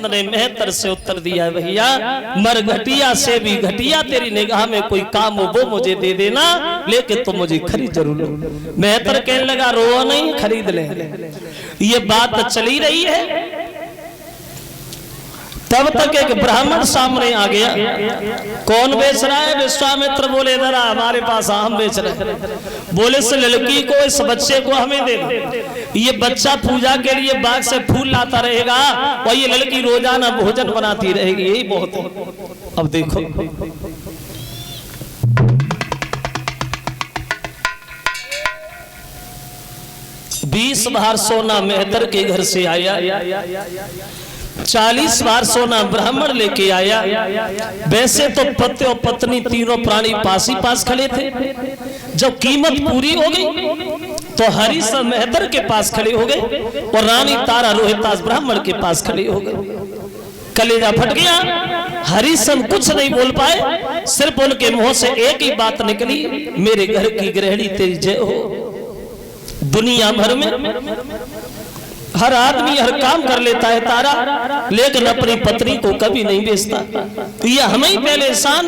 हरिश्चंद्र ने मेहतर से उत्तर दिया, भैया मरघटिया से भी घटिया तेरी निगाह में कोई काम हो वो मुझे दे देना, लेकिन तुम मुझे खरीद जरूर लो। मेहतर कहने लगा रो नहीं, खरीद ले। ये बात चली रही है, तब तक एक ब्राह्मण सामने आ गया। कौन बेच रहा है? विश्वामित्र बोले जरा हमारे पास हम बेच रहे हैं। बोले इस लड़की को, इस बच्चे को हमें दे दो। ये बच्चा पूजा के लिए बाग से फूल लाता रहेगा और ये लड़की रोजाना भोजन बनाती रहेगी, यही बहुत है। अब देखो 20 बार सोना मेहतर के घर से आया, 40 बार सोना ब्राह्मण लेके आया। वैसे तो पति और पत्नी तीनों प्राणी पास ही पास खड़े थे। जब कीमत पूरी हो गई तो हरिश्चंद्र मेहतर के पास खड़े हो गए और रानी तारा रोहितास ब्राह्मण के पास खड़े हो गए। कलेजा फट गया। हरिश्चंद्र कुछ नहीं बोल पाए, सिर्फ उनके मुंह से एक ही बात निकली, मेरे घर की गृहिणी तेरी जय हो। दुनिया भर में हर आदमी हर काम कर लेता है तारा, लेकिन अपनी पत्नी को कभी नहीं बेचता। ये हमें ही पहले एहसान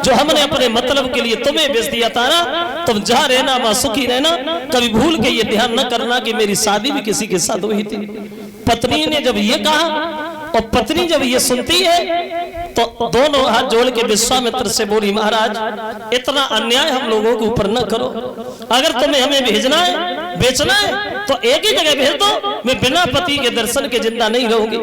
जो हमने अपने मतलब के लिए तुम्हें बेच दिया तारा। तुम जहाँ रहना वहाँ सुखी रहना, कभी भूल के ये ध्यान न करना कि मेरी शादी भी किसी के साथ हुई थी। पत्नी ने जब ये कहा और पत्नी जब ये सुनती है तो दोनों हाथ जोड़ के विश्वामित्र से बोली, महाराज इतना अन्याय हम लोगों के ऊपर न करो। अगर तुम्हें हमें भेजना है, बेचना है तो एक ही जगह भेज दो, मैं बिना पति के दर्शन के जिंदा नहीं रहूंगी।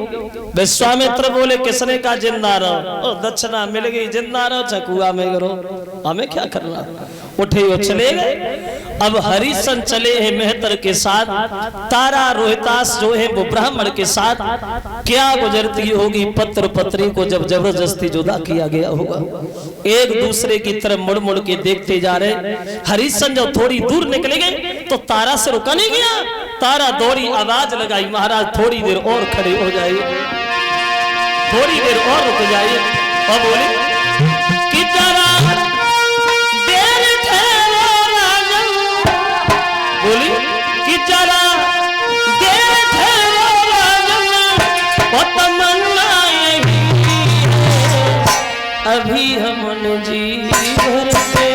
विश्वामित्र बोले किसने का जिंदा रहो, दक्षिणा मिल गई, जिंदा रहो चकुआ में करो, हमें क्या करना। उठे वो चले गए। अब हरिश्चंद्र चले हैं मेहतर के साथ, तारा रोहितास जो है वो ब्राह्मण के साथ। क्या गुजरती होगी पत्र पत्नी को जब जबरदस्ती जुदा किया गया होगा। एक दूसरे की तरफ मुड़ मुड़ के देखते जा रहे। हरिश्चंद्र जब थोड़ी दूर निकले गए तो तारा से रुका नहीं गया। तारा दौड़ी आवाज लगाई, महाराज थोड़ी देर और खड़े हो जाइए, थोड़ी देर और रुक जाइए। और बोले कि जरा देर ठहरो राजन, बोली कि जरा देर ठहरो राजन, और तमन्ना यही अभी हमने जी भर पे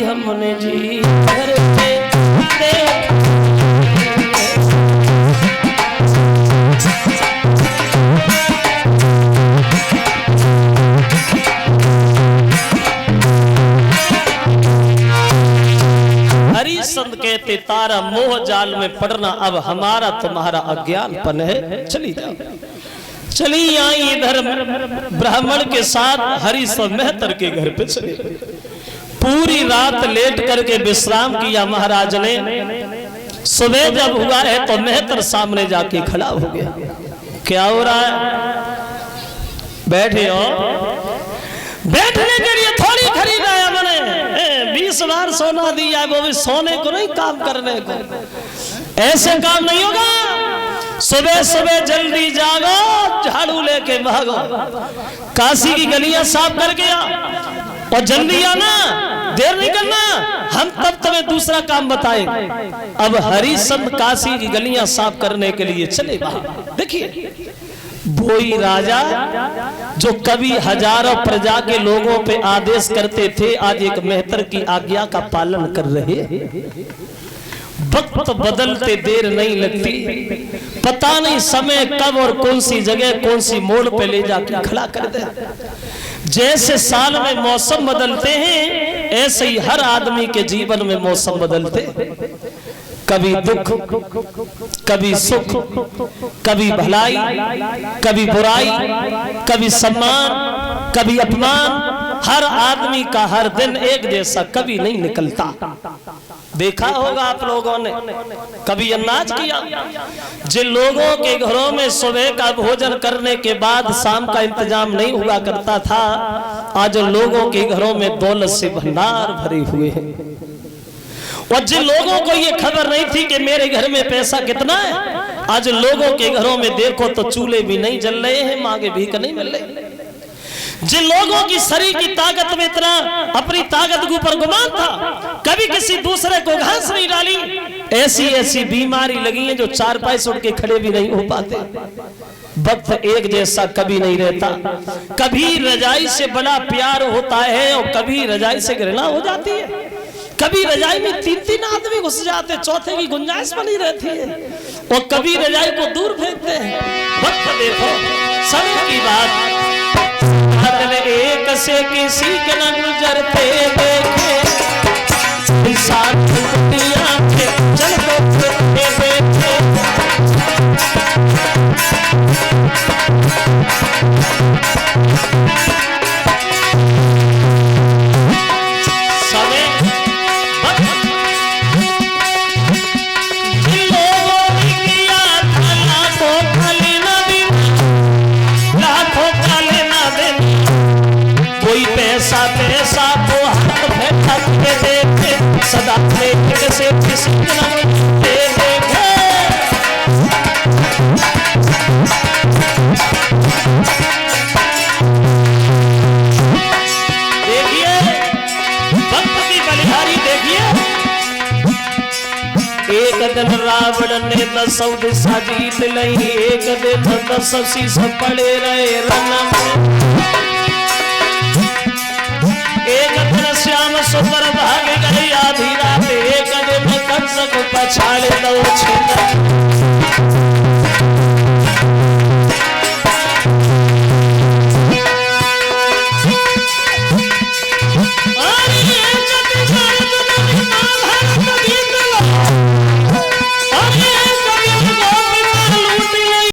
हमने जी घर पे हरिश्चंद्र कहते तारा मोह जाल में पड़ना अब हमारा तुम्हारा अज्ञानपन है, चली जाओ। चली आई इधर ब्राह्मण के साथ हरिश्चंद्र मेहतर के घर पे चले। पूरी रात लेट करके विश्राम किया महाराज ने। सुबह जब हुआ है तो मेहतर सामने जाके खड़ा हो गया। क्या हो रहा है? बैठे हो? बैठने के लिए थोड़ी खरीदाया मैंने, 20 बार सोना दिया, वो भी सोने को नहीं काम करने को। ऐसे काम नहीं होगा। सुबह सुबह जल्दी जागो, झाड़ू लेके भागो, काशी की गलियां साफ कर गया और जल्दी आना, देर नहीं करना, हम तब तुम्हें दूसरा काम बताएंगे। अब हरिश्चंद्र काशी की गलियां साफ करने के लिए चले बाहर। देखिए वही राजा जो कभी हजारों प्रजा के लोगों पे आदेश करते थे, आज एक मेहतर की आज्ञा का पालन कर रहे। वक्त बदलते देर नहीं लगती, पता नहीं समय कब और कौन सी जगह कौन सी मोड़ पे ले जाके खड़ा कर दे। जैसे साल में मौसम बदलते हैं, ऐसे ही हर आदमी के जीवन में मौसम बदलते। कभी दुख, कभी सुख, कभी भलाई, कभी बुराई, कभी सम्मान, कभी अपमान। हर आदमी का हर दिन एक जैसा कभी नहीं निकलता। देखा होगा आप लोगों ने कभी अनाज किया। जिन लोगों के घरों में सुबह का भोजन करने के बाद शाम का इंतजाम नहीं हुआ करता था, आज लोगों के घरों में दौलत से भंडार भरे हुए हैं। और जिन लोगों को ये खबर नहीं थी कि मेरे घर में पैसा कितना है, आज लोगों के घरों में देखो तो चूल्हे भी नहीं जल रहे हैं, मांगे भीख नहीं मिल रही। जिन लोगों की शरीर की ताकत में इतना अपनी ताकत के ऊपर गुमान था, कभी किसी दूसरे को घास नहीं डाली, ऐसी ऐसी बीमारी लगी है जो चार पाई उठ के खड़े भी नहीं हो पाते। वक्त एक जैसा कभी नहीं रहता, कभी रजाई से बड़ा प्यार होता है और कभी रजाई से घृणा हो जाती है। कभी रजाई में तीन तीन आदमी घुस जाते, चौथे की गुंजाइश बनी रहती है, और कभी रजाई को दूर फेंकते हैं। वक्त देखो, समय की बात, एक से किसी के न गुजरते देखे, इंसान चलते देखे। पैसा को हाथ में थक के देखे, सदा लेके से किसी न दे देखे। देखिए वक्त की बलिहारी देखिए। एक दिन रावण ने 10 दिशा जीत ली, एक दिन 10 शीश पड़े रहे रण में। एक दिन श्याम सुंदर भाग गई आधी रात, एक दिन कंस को पछाड़ दो छिन